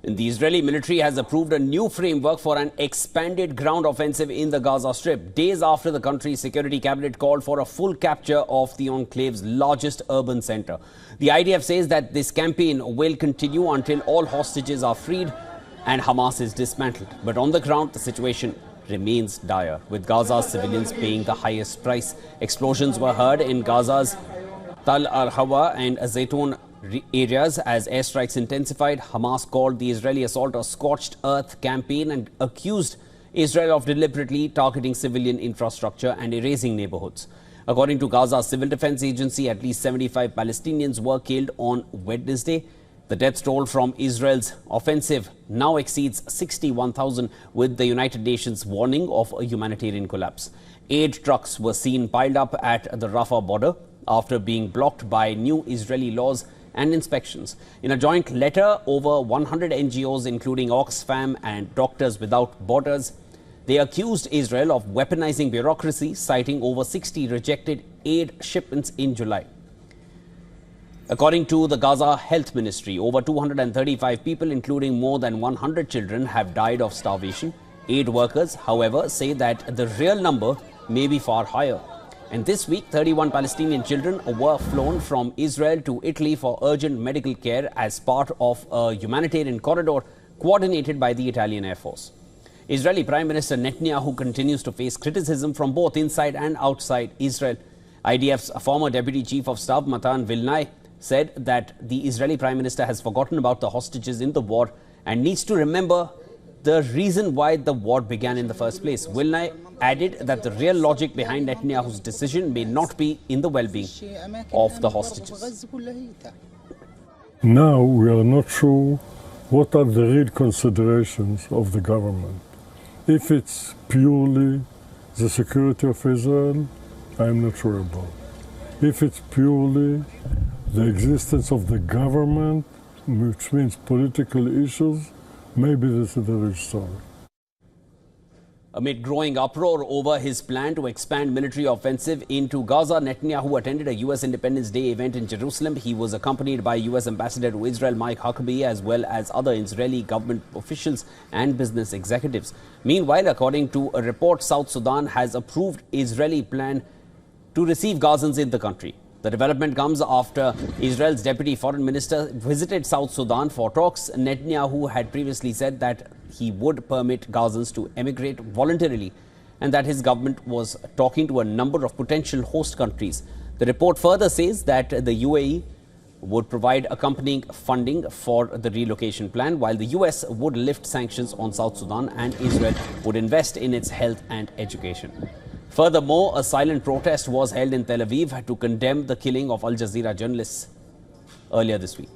The Israeli military has approved a new framework for an expanded ground offensive in the Gaza Strip, days after the country's security cabinet called for a full capture of the enclave's largest urban center. The IDF says that this campaign will continue until all hostages are freed and Hamas is dismantled. But on the ground, the situation remains dire, with Gaza's civilians paying the highest price. Explosions were heard in Gaza's Tal al-Hawa and Zaytun areas as airstrikes intensified. Hamas called the Israeli assault a scorched earth campaign and accused Israel of deliberately targeting civilian infrastructure and erasing neighborhoods. According to Gaza's civil defense agency, at least 75 Palestinians were killed on Wednesday. The death toll from Israel's offensive now exceeds 61,000, with the United Nations warning of a humanitarian collapse. Aid trucks were seen piled up at the Rafah border after being blocked by new Israeli laws and inspections. In a joint letter, over 100 NGOs, including Oxfam and Doctors Without Borders, they accused Israel of weaponizing bureaucracy, citing over 60 rejected aid shipments in July. According to the Gaza Health Ministry, over 235 people, including more than 100 children, have died of starvation. Aid workers, however, say that the real number may be far higher. And this week, 31 Palestinian children were flown from Israel to Italy for urgent medical care as part of a humanitarian corridor coordinated by the Italian Air Force. Israeli Prime Minister Netanyahu continues to face criticism from both inside and outside Israel. IDF's former Deputy Chief of Staff, Matan Vilnai, said that the Israeli Prime Minister has forgotten about the hostages in the war and needs to remember the reason why the war began in the first place. Vilnai added that the real logic behind Netanyahu's decision may not be in the well-being of the hostages. Now we are not sure what are the real considerations of the government. If it's purely the security of Israel, I'm not sure about. If it's purely the existence of the government, which means political issues, maybe this is the real story. Amid growing uproar over his plan to expand military offensive into Gaza, Netanyahu attended a U.S. Independence Day event in Jerusalem. He was accompanied by U.S. Ambassador to Israel Mike Huckabee, as well as other Israeli government officials and business executives. Meanwhile, according to a report, South Sudan has approved Israeli plan to receive Gazans in the country. The development comes after Israel's deputy foreign minister visited South Sudan for talks. Netanyahu had previously said that he would permit Gazans to emigrate voluntarily and that his government was talking to a number of potential host countries. The report further says that the UAE would provide accompanying funding for the relocation plan, while the US would lift sanctions on South Sudan and Israel would invest in its health and education. Furthermore, a silent protest was held in Tel Aviv to condemn the killing of Al Jazeera journalists earlier this week.